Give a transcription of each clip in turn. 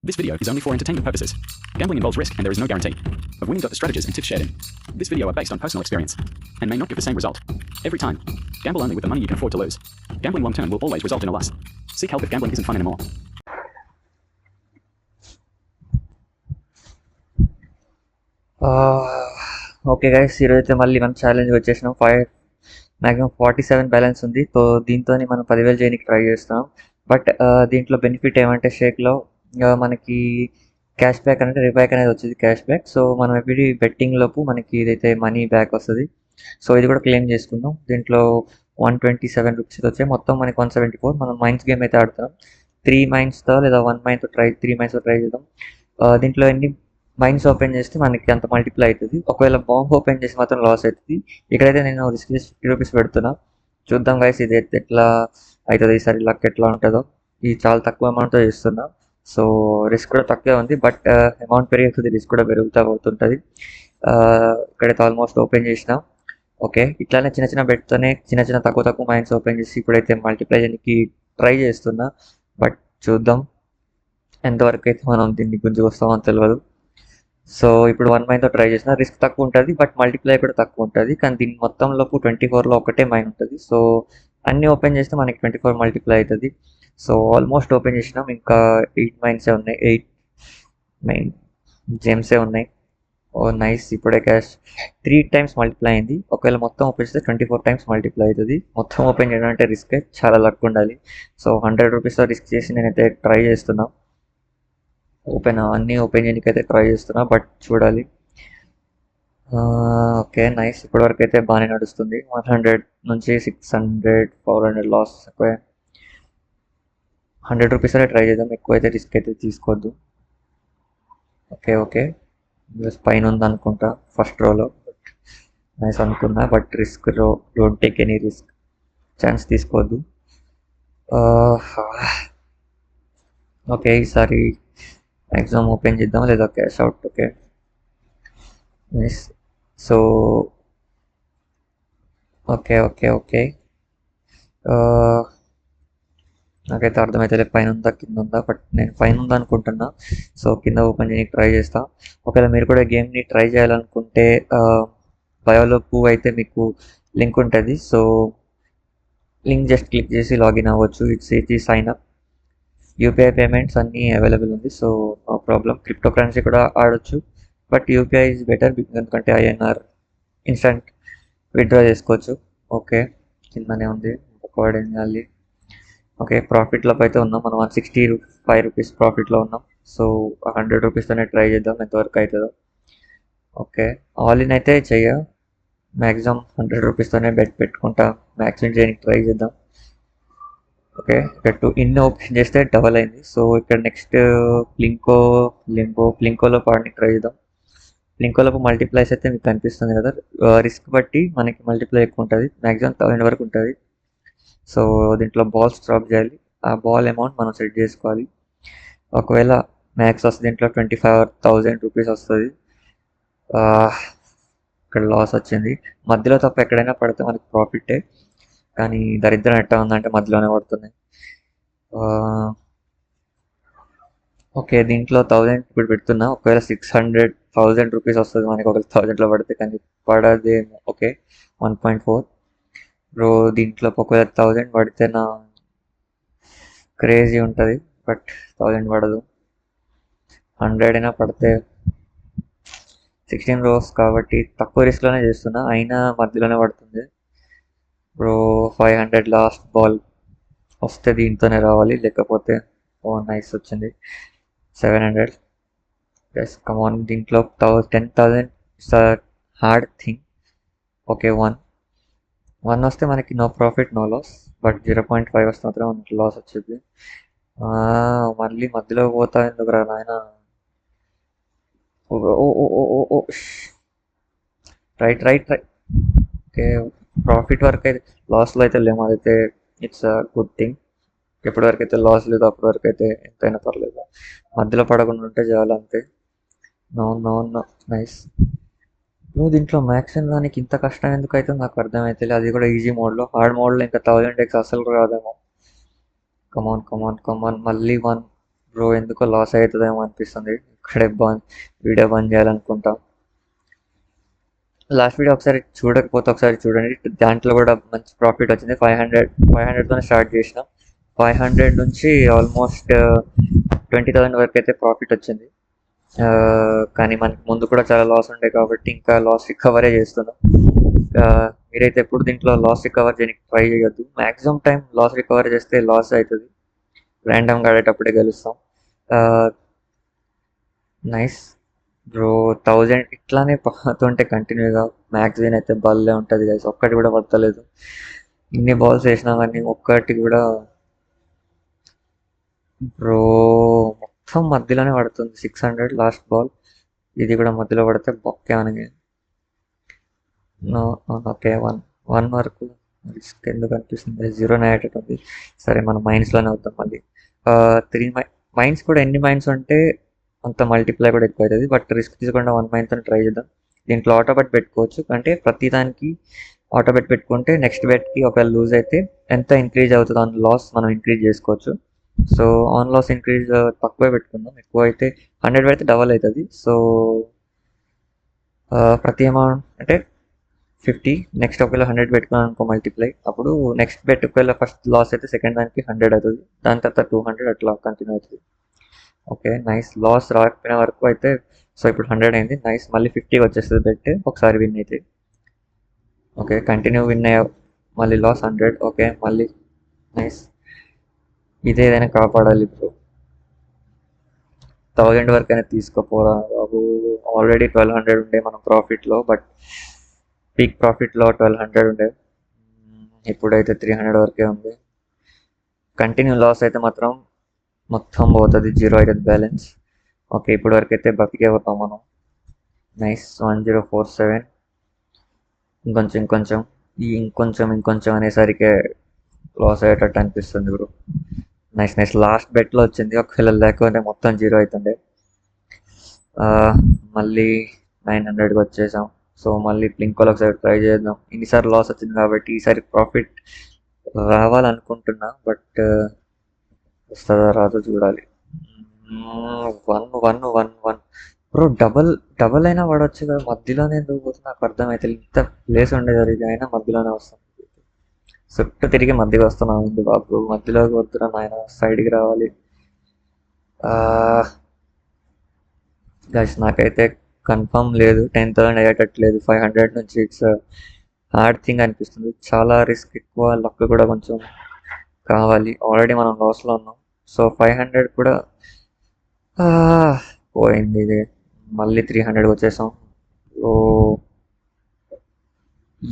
This video is only for entertainment purposes. Gambling involves risk and there is no guarantee of winning. The strategies and tips shared in this video are based on personal experience and may not give the same result every time. Gamble only with the money you can afford to lose. Gambling long term will always result in a loss. Seek help if gambling isn't fun anymore. Okay guys, ఈరోజు అయితే మళ్ళీ మనం challenge వచ్చేసినాం. Maximum 47 balance ఉంది. So దీంతో మనం 10,000 చేయడానికి try చేస్తాం. బట్ దీంట్లో బెనిఫిట్ ఏమంటే షేక్లో మనకి క్యాష్ బ్యాక్ అంటే రిబ్యాక్ అనేది వచ్చింది క్యాష్ బ్యాక్. సో మనం ఎవ్రీ బెట్టింగ్ లోపు మనకి ఇదైతే మనీ బ్యాక్ వస్తుంది. సో ఇది కూడా క్లెయిమ్ చేసుకుందాం. దీంట్లో 127 రూపీస్ వచ్చాయి. మొత్తం మనకి 174. మనం మైన్స్ గేమ్ అయితే ఆడుతున్నాం. 3 మైన్స్తో లేదా 1 మైన్తో 3 మైన్స్తో ట్రై చేద్దాం. దీంట్లో ఎన్ని మైన్స్ ఓపెన్ చేస్తే మనకి అంత మల్టిప్లై అవుతుంది. ఒకవేళ బాంబ్ ఓపెన్ చేసి మాత్రం లాస్ అవుతుంది. ఇక్కడైతే నేను రిస్క్ చేసి 50 రూపీస్ పెడుతున్నా. చూద్దాం గైస్ ఇది ఎట్లా అవుతుంది, ఈసారి లక్ ఎట్లా ఉంటుందో. ఇది చాలా తక్కువ అమౌంట్తో చేస్తున్నా. సో రిస్క్ కూడా తక్కువే ఉంది. బట్ అమౌంట్ పెరుగుతుంది, రిస్క్ కూడా పెరుగుతూ పోతుంటుంది. ఇక్కడైతే ఆల్మోస్ట్ ఓపెన్ చేసిన. ఓకే, ఇట్లానే చిన్న చిన్న బెట్తోనే చిన్న తక్కువ మైన్స్ ఓపెన్ చేసి ఇప్పుడైతే మల్టిప్లై చేయడానికి ట్రై చేస్తున్నా. బట్ చూద్దాం ఎంతవరకు అయితే మనం దీన్ని గుంజుకొస్తామని తెలియదు. సో ఇప్పుడు 1 మైన్తో ట్రై చేసిన. రిస్క్ తక్కువ ఉంటుంది బట్ మల్టిప్లై కూడా తక్కువ ఉంటుంది. కానీ దీని మొత్తంలోపు 24లో ఒకటే మైన్ ఉంటుంది. సో అన్నీ ఓపెన్ చేస్తే మనకి 24 మల్టిప్లై అవుతుంది. సో ఆల్మోస్ట్ ఓపెన్ చేసినాం. ఇంకా 8 మైన్సే ఉన్నాయి, 8 మైన్ జెమ్సే ఉన్నాయి. ఓ నైస్, ఇప్పుడే క్యాష్ 3 టైమ్స్ మల్టిప్లై అయింది. ఒకవేళ మొత్తం ఓపెన్ చేస్తే 24 టైమ్స్ మల్టిప్లై అవుతుంది. మొత్తం ఓపెన్ చేయడం అంటే రిస్క్, చాలా లక్ ఉండాలి. సో 100 రూపీస్తో రిస్క్ చేసి నేనైతే ట్రై చేస్తున్నా. అన్నీ ఓపెన్ చేయడానికి అయితే ట్రై చేస్తున్నా. బట్ చూడాలి. ఓకే నైస్, ఇప్పటివరకు అయితే బాగానే నడుస్తుంది. 100 నుంచి 600 400 లాస్. ఎక్కువ 100 రూపీస్ అయితే ట్రై చేద్దాం. ఎక్కువైతే రిస్క్ అయితే తీసుకోవద్దు. ఓకే పైన ఉంది అనుకుంటా ఫస్ట్ రోలో. నైస్ అనుకున్నా. But risk don't take any risk, chance తీసుకోవద్దు. ఓకే, ఈసారి మ్యాక్సిమం ఓపెన్ చేద్దాం లేదా cash out. Okay nice. So okay నాకైతే అర్థమైతే పైన ఉందా కింద ఉందా. బట్ నేను పైన ఉందా అనుకుంటున్నా. సో కింద ఓపెన్ చేయడానికి ట్రై చేస్తా. ఒకవేళ మీరు కూడా గేమ్ని ట్రై చేయాలనుకుంటే బయోలోపు అయితే మీకు లింక్ ఉంటుంది. సో లింక్ జస్ట్ క్లిక్ చేసి లాగిన్ అవ్వచ్చు. ఇది సైన్ అప్. యూపీఐ పేమెంట్స్ అన్నీ అవైలబుల్ ఉంది. So no problem. Crypto currency కూడా ఆడొచ్చు. బట్ యూపీఐ ఈజ్ బెటర్ ఎందుకంటే INR ఇన్స్టంట్ విత్డ్రా చేసుకోవచ్చు. ఓకే, కిందనే ఉంది. అకార్డింగ్లీ ఓకే, ప్రాఫిట్లోకి అయితే ఉన్నాం మనం. 165 రూపీస్ ప్రాఫిట్లో ఉన్నాం. సో 100 రూపీస్తోనే ట్రై చేద్దాం ఎంతవరకు అవుతుందో. ఓకే, ఆల్ ఇన్ అయితే మ్యాక్సిమం 100 రూపీస్తోనే బెట్ పెట్టుకుంటా. మ్యాక్సిమం చేయడానికి ట్రై చేద్దాం. ఓకే, ఇక్కడ ఇన్ ఓపెన్ చేస్తే డబల్ అయింది. సో ఇక్కడ నెక్స్ట్ ప్లింకోలో పాడడానికి ట్రై చేద్దాం. ప్లింకోలోపు మల్టిప్లైస్ అయితే మీకు కనిపిస్తుంది కదా. రిస్క్ బట్టి మనకి మల్టిప్లై ఎక్కువ ఉంటుంది. మ్యాక్సిమం 1000 వరకు ఉంటుంది. సో దీంట్లో బాల్స్ డ్రాప్ చేయాలి. ఆ బాల్ అమౌంట్ మనం సెట్ చేసుకోవాలి. ఒకవేళ మ్యాక్స్ వస్తుంది దీంట్లో 25,000 రూపీస్ వస్తుంది. ఇక్కడ లాస్ వచ్చింది. మధ్యలో తప్ప ఎక్కడైనా పడితే మనకి ప్రాఫిటే. కానీ దరిద్రం ఎట్టా ఉందంటే మధ్యలోనే పడుతుంది. ఓకే, దీంట్లో 1000 ఇప్పుడు పెడుతున్నా. ఒకవేళ 600,000 రూపీస్ వస్తుంది మనకి ఒకవేళ 1000లో పడితే. కానీ పడదేమో. Okay 1.4 bro. దీంట్లో ఒకవేళ 1000 పడితే నా క్రేజీ ఉంటుంది. బట్ 1000 పడదు. 100 అయినా పడితే 16 రోస్ కాబట్టి తక్కువ రిస్క్లోనే చేస్తున్నా. అయినా మధ్యలోనే పడుతుంది బ్రో. 500 లాస్ట్ బాల్ వస్తే దీంతోనే రావాలి, లేకపోతే నైస్ వచ్చింది 700. Yes come on. దీంట్లో 10,000 it's a hard thing. Okay 1 వస్తే మనకి no profit no loss. But 0.5 వస్తే మాత్రం మనకి లాస్ వచ్చింది. మళ్ళీ మధ్యలో పోతా ఎందుకు రా నాయన. ఓ రైట్. ఓకే, ప్రాఫిట్ వరకు అయితే, లాస్లో అయితే లేము. అదైతే ఇట్స్ అ గుడ్ థింగ్. ఎప్పటివరకు అయితే లాస్ లేదు అప్పటి వరకు అయితే ఎంతైనా పర్లేదు. మధ్యలో పడకుండా ఉంటే చాలు అంతే. No nice. నువ్వు దీంట్లో మ్యాక్స్ దానికి ఇంత కష్టం ఎందుకు అయితే నాకు అర్థమైతే. అది కూడా ఈజీ మోడ్లో. హార్డ్ మోడ్లో ఇంకా 1000x అసలు రాదేమో. కమాన్ మళ్ళీ 1 బ్రో ఎందుకో లాస్ అవుతుందేమో అనిపిస్తుంది. ఇక్కడే వీడియో బంద్ చేయాలనుకుంటా. లాస్ట్ వీడియో ఒకసారి చూడకపోతే ఒకసారి చూడండి. దాంట్లో కూడా మంచి ప్రాఫిట్ వచ్చింది. 500తోనే స్టార్ట్ చేసిన. 500 నుంచి ఆల్మోస్ట్ 20,000 వరకు అయితే ప్రాఫిట్ వచ్చింది. కానీ మనకి ముందు కూడా చాలా లాస్ ఉండే కాబట్టి ఇంకా లాస్ రికవరే చేస్తున్నాం. మీరైతే ఎప్పుడు దీంట్లో లాస్ రికవర్ చేయడానికి ట్రై చేయొద్దు. మ్యాక్సిమం టైం లాస్ రికవర్ చేస్తే లాస్ అవుతుంది. ర్యాండమ్గా ఆడేటప్పుడే గెలుస్తాం. Nice bro. 1000 ఇట్లానే పోతుంటే కంటిన్యూగా మ్యాక్స్ విన్ అయితే బల్లే ఉంటుంది గైస్. ఒక్కటి కూడా పడతలేదు. ఇన్ని బాల్స్ వేసినా కానీ ఒక్కటి కూడా బ్రో మొత్తం మధ్యలోనే పడుతుంది. 600 లాస్ట్ బాల్. ఇది కూడా మధ్యలో పడితే బొక్కే మనకి. ఓకే, వన్ వరకు రిస్క్ ఎందుకు అనిపిస్తుంది? 0 ఉంది. సరే మనం మైన్స్లోనే అవుతాం మళ్ళీ. 3 మైన్స్ కూడా ఎన్ని మైన్స్ ఉంటే అంత మల్టిప్లై కూడా ఎక్కువ అవుతుంది. బట్ రిస్క్ తీసుకుండా 1 మైన్తో ట్రై చేద్దాం. దీంట్లో ఆటో బెట్ పెట్టుకోవచ్చు. అంటే ప్రతి దానికి ఆటో బెట్ పెట్టుకుంటే నెక్స్ట్ బెట్కి ఒకవేళ లూజ్ అయితే ఎంత ఇంక్రీజ్ అవుతుంది ఆన్ లాస్ మనం ఇంక్రీజ్ చేసుకోవచ్చు. సో ఆన్ లాస్ ఇంక్రీజ్ తక్కువే పెట్టుకుందాం. ఎక్కువ అయితే 100 పెడితే డబల్ అవుతుంది. సో ప్రతి అమౌంట్ అంటే 50. నెక్స్ట్ ఒకవేళ 100 పెట్టుకున్నాను అనుకో మల్టిప్లై. అప్పుడు నెక్స్ట్ బెట్ ఒకవేళ ఫస్ట్ లాస్ అయితే సెకండ్ దానికి 100 అవుతుంది. దాని తర్వాత 200 అట్లా కంటిన్యూ అవుతుంది. Okay nice. లాస్ రాకపోయిన వరకు అయితే సో ఇప్పుడు 100 అయింది. నైస్. మళ్ళీ 50 వచ్చేస్తుంది బెట్ ఒకసారి విన్ అయితే. ఓకే కంటిన్యూ విన్ అయ్యా. మళ్ళీ లాస్ 100. ఓకే మళ్ళీ నైస్. ఇదే ఏదైనా కాపాడాలి ఇప్పుడు. 1000 వరకు అయినా తీసుకోపోరా బాబు. ఆల్రెడీ 1200 ఉండే మనం ప్రాఫిట్లో. బట్ పీక్ ప్రాఫిట్లో 1200 ఉండే. ఇప్పుడైతే 300 వరకే ఉంది. కంటిన్యూ లాస్ అయితే మాత్రం మొత్తం పోతుంది. 0 అవుతుంది బ్యాలెన్స్. ఓకే ఇప్పటి వరకు అయితే బతికే పోతాం మనం. నైస్. 1047. ఇంకొంచెం అనేసరికి లాస్ అయ్యేటట్టు అనిపిస్తుంది ఇప్పుడు. Nice nice. లాస్ట్ బెట్లో వచ్చింది. ఒకవేళ లేకపోతే మొత్తం 0 అవుతుండే. మళ్ళీ 900కి వచ్చేసాం. సో మళ్ళీ ఇంకోలో ఒకసారి ట్రై చేద్దాం. ఇన్నిసార్లు లాస్ వచ్చింది కాబట్టి ఈసారి ప్రాఫిట్ రావాలనుకుంటున్నా. బట్ వస్తుందా రాదో చూడాలి. 1 బ్రో డబల్ అయినా పడవచ్చు కదా. మధ్యలోనే ఎందుకు పోతుంది నాకు అర్థమైతే. ఇంత ప్లేస్ ఉండేది ఇది అయినా మధ్యలోనే వస్తుంది. చుట్టూ తిరిగి మధ్యకి వస్తున్నాం. ఉంది బాబు మధ్యలోకి వద్దురా నాయన, సైడ్కి రావాలి. గైస్ నాకైతే కన్ఫర్మ్ లేదు. 10,000 అయ్యేటట్లేదు. 500 నుంచి ఇట్స్ హార్డ్ థింగ్ అనిపిస్తుంది. చాలా రిస్క్ ఎక్కువ. లక్ కూడా కొంచెం కావాలి. ఆల్రెడీ మనం లాస్లో ఉన్నాం. సో 500 కూడా పోయింది. ఇది మళ్ళీ 300కి వచ్చేసాం. ఓ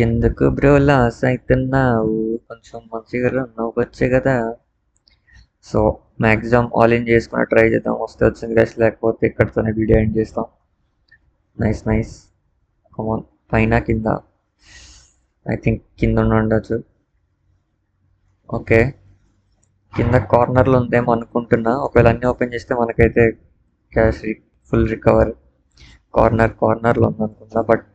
ఎందుకు బ్రో లాస్ అవుతున్నావు? కొంచెం మంచిగా నవ్వచ్చు కదా. సో మ్యాక్సిమం ఆల్ ఇన్ చేసుకుని ట్రై చేద్దాం. వస్తే వచ్చింది గైస్, లేకపోతే ఇక్కడితోనే వీడియో ఎండ్ చేస్తాం. Nice nice. కమాన్. పైన కింద ఐ థింక్ కింద ఉండొచ్చు. ఓకే కింద కార్నర్లో ఉందేమో అనుకుంటున్నా. ఒకవేళ అన్నీ ఓపెన్ చేస్తే మనకైతే క్యాష్ ఫుల్ రికవర్. కార్నర్లో ఉందనుకుంటా. బట్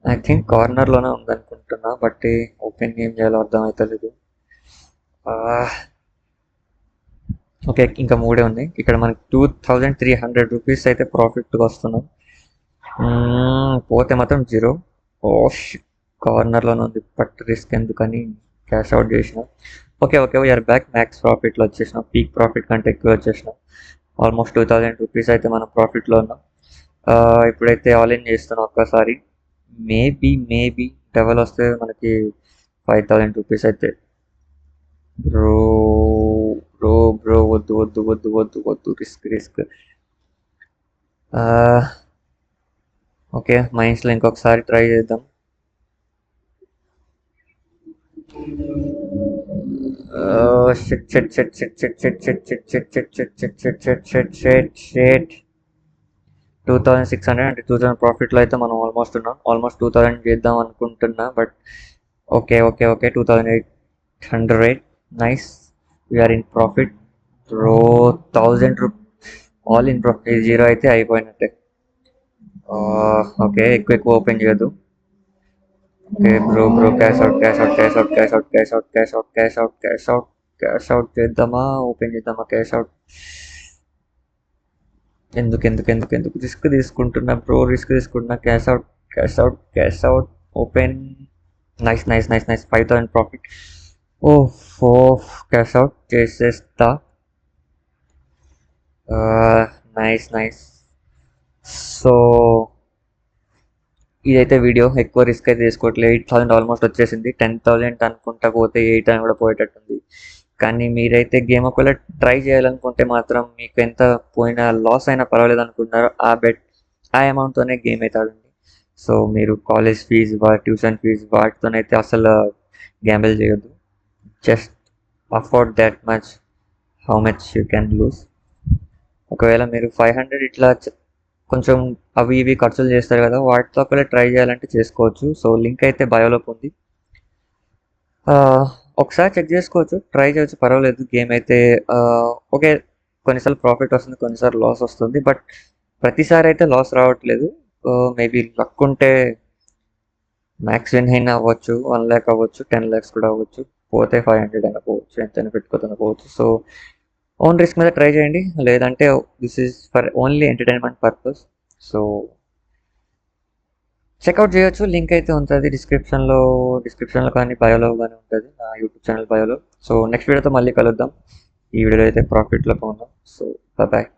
ఐ థింక్ కార్నర్లోనే ఉందనుకుంటున్నా. బట్ ఓపెన్ ఏం చేయాలో అర్థం అవుతలేదు. ఓకే ఇంకా 3 ఉన్నాయి. ఇక్కడ మనకి 2300 రూపీస్ అయితే ప్రాఫిట్గా వస్తున్నాం. పోతే మాత్రం 0. కార్నర్లోనే ఉంది. బట్ రిస్క్ ఎందుకని క్యాష్ అవుట్ చేసిన. Okay we are back. మ్యాక్స్ ప్రాఫిట్లో వచ్చేసినాం. పీక్ ప్రాఫిట్ కంటే ఎక్కువ వచ్చేసినాం. ఆల్మోస్ట్ 2000 రూపీస్ అయితే మనం ప్రాఫిట్లో ఉన్నాం. ఇప్పుడైతే ఆల్ ఇన్ చేస్తున్నాం ఒక్కసారి. మేబీ డబల్ వస్తే మనకి 5000 రూపీస్ అయితే. బ్రో వద్దు రిస్క్. ఓకే మైన్స్లో ఇంకొకసారి ట్రై చేద్దాం. షెట్ 2600 అంటే 2000 ప్రాఫిట్లో అయితే మనం ఆల్మోస్ట్ ఉన్నాం. ఆల్మోస్ట్ 2000 చేద్దాం అనుకుంటున్నా. But okay 2800. Nice. We're in profit bro. 1000 all in profit. 0 అయితే అయిపోయినట్టే. ఓకే ఎక్కువ ఓపెన్ చేయొద్దు. ఓకే బ్రో క్యాష్ అవుట్ చేద్దామా ఓపెన్ చేద్దామా? Cash out. ఎందుకు రిస్క్ తీసుకుంటున్నా బ్రో, రిస్క్ తీసుకుంటున్నా. Cash out open. Nice 5000 profit. ఓ క్యాష్ అవుట్ చేసేస్తా. నైస్. సో ఇదైతే వీడియో. ఎక్కువ రిస్క్ అయితే తీసుకోవట్లేదు. 8000 ఆల్మోస్ట్ వచ్చేసింది. 10,000 అనుకుంటా పోతే 8 అని కూడా పోయేటట్టుంది. కానీ మీరైతే గేమ్ ఒకవేళ ట్రై చేయాలనుకుంటే మాత్రం మీకు ఎంత పోయినా లాస్ అయినా పర్వాలేదు అనుకుంటున్నారో ఆ అమౌంట్తోనే గేమ్ అయితే ఆడండి. సో మీరు కాలేజ్ ఫీజు ట్యూషన్ ఫీజు వాటితోనైతే అసలు గ్యాంబుల్ చేయొద్దు. Just afford that much how much you can lose. ఒకవేళ మీరు 500 ఇట్లా కొంచెం అవి ఇవి ఖర్చులు చేస్తారు కదా, వాటితో ఒకవేళ ట్రై చేయాలంటే చేసుకోవచ్చు. సో లింక్ అయితే బయోలోకి ఉంది. ఒకసారి చెక్ చేసుకోవచ్చు, ట్రై చేయొచ్చు, పర్వాలేదు. గేమ్ అయితే ఓకే, కొన్నిసార్లు ప్రాఫిట్ వస్తుంది, కొన్నిసార్లు లాస్ వస్తుంది. బట్ ప్రతిసారి అయితే లాస్ రావట్లేదు. మేబీ లక్ ఉంటే మ్యాక్స్ విన్ అయినా అవ్వచ్చు, 1 lakh అవ్వచ్చు, 10 lakhs కూడా అవ్వచ్చు. పోతే 500 అయినా పోవచ్చు, ఎంతైనా పెట్టుకోతైనా పోవచ్చు. సో ఓన్ రిస్క్ మీద ట్రై చేయండి. లేదంటే this is for only entertainment purpose. So checkout చేయొచ్చు. లింక్ అయితే ఉంటుంది డిస్క్రిప్షన్లో కానీ బయోలో కానీ ఉంటుంది, నా యూట్యూబ్ ఛానల్ బయోలో. సో నెక్స్ట్ వీడియోతో మళ్ళీ కలుద్దాం. ఈ వీడియోలో అయితే ప్రాఫిట్లో ఉన్నాం. So bye.